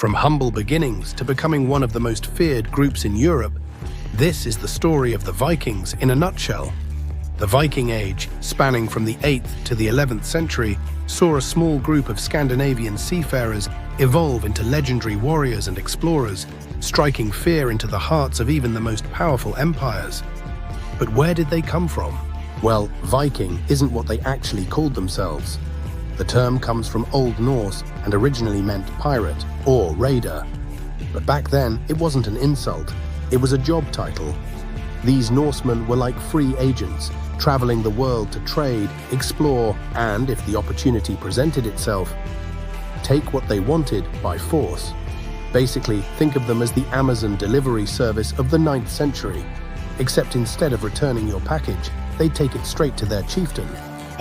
From humble beginnings to becoming one of the most feared groups in Europe, this is the story of the Vikings in a nutshell. The Viking Age, spanning from the 8th to the 11th century, saw a small group of Scandinavian seafarers evolve into legendary warriors and explorers, striking fear into the hearts of even the most powerful empires. But where did they come from? Well, Viking isn't what they actually called themselves. The term comes from Old Norse and originally meant pirate or raider. But back then, it wasn't an insult, it was a job title. These Norsemen were like free agents, traveling the world to trade, explore, and, if the opportunity presented itself, take what they wanted by force. Basically, think of them as the Amazon delivery service of the 9th century, except instead of returning your package, they'd take it straight to their chieftain.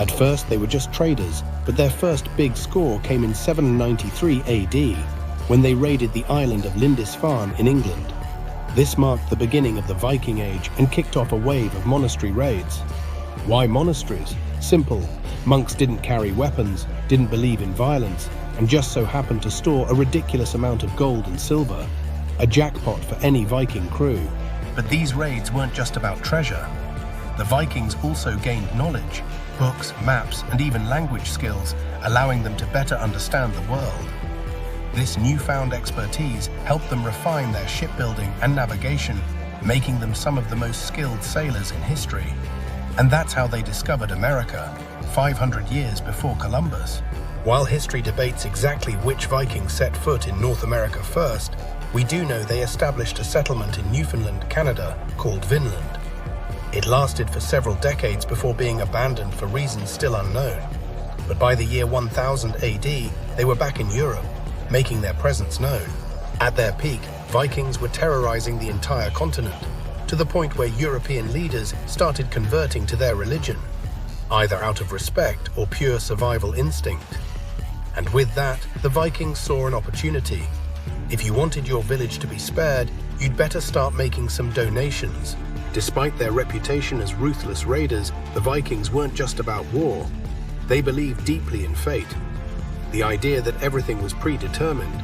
At first, they were just traders, but their first big score came in 793 AD, when they raided the island of Lindisfarne in England. This marked the beginning of the Viking Age and kicked off a wave of monastery raids. Why monasteries? Simple. Monks didn't carry weapons, didn't believe in violence, and just so happened to store a ridiculous amount of gold and silver. A jackpot for any Viking crew. But these raids weren't just about treasure. The Vikings also gained knowledge, books, maps, and even language skills, allowing them to better understand the world. This newfound expertise helped them refine their shipbuilding and navigation, making them some of the most skilled sailors in history. And that's how they discovered America, 500 years before Columbus. While history debates exactly which Vikings set foot in North America first, we do know they established a settlement in Newfoundland, Canada, called Vinland. It lasted for several decades before being abandoned for reasons still unknown. But by the year 1000 AD, they were back in Europe, making their presence known. At their peak, Vikings were terrorizing the entire continent, to the point where European leaders started converting to their religion, either out of respect or pure survival instinct. And with that, the Vikings saw an opportunity. If you wanted your village to be spared, you'd better start making some donations. Despite their reputation as ruthless raiders, the Vikings weren't just about war. They believed deeply in fate. The idea that everything was predetermined.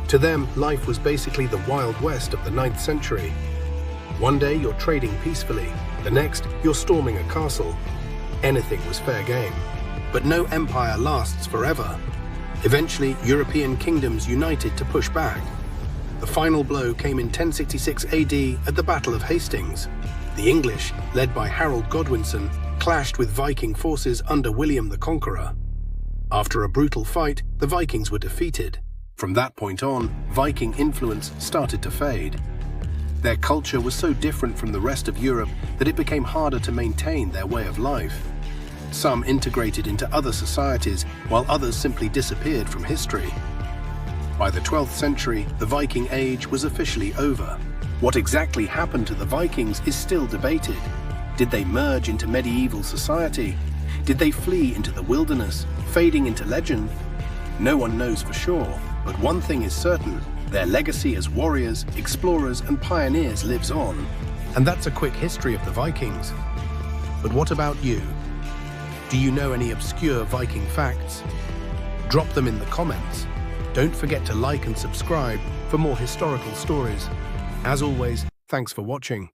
To them, life was basically the Wild West of the 9th century. One day you're trading peacefully, the next you're storming a castle. Anything was fair game. But no empire lasts forever. Eventually, European kingdoms united to push back. The final blow came in 1066 AD at the Battle of Hastings. The English, led by Harold Godwinson, clashed with Viking forces under William the Conqueror. After a brutal fight, the Vikings were defeated. From that point on, Viking influence started to fade. Their culture was so different from the rest of Europe that it became harder to maintain their way of life. Some integrated into other societies, while others simply disappeared from history. By the 12th century, the Viking Age was officially over. What exactly happened to the Vikings is still debated. Did they merge into medieval society? Did they flee into the wilderness, fading into legend? No one knows for sure, but one thing is certain: their legacy as warriors, explorers, and pioneers lives on. And that's a quick history of the Vikings. But what about you? Do you know any obscure Viking facts? Drop them in the comments. Don't forget to like and subscribe for more historical stories. As always, thanks for watching.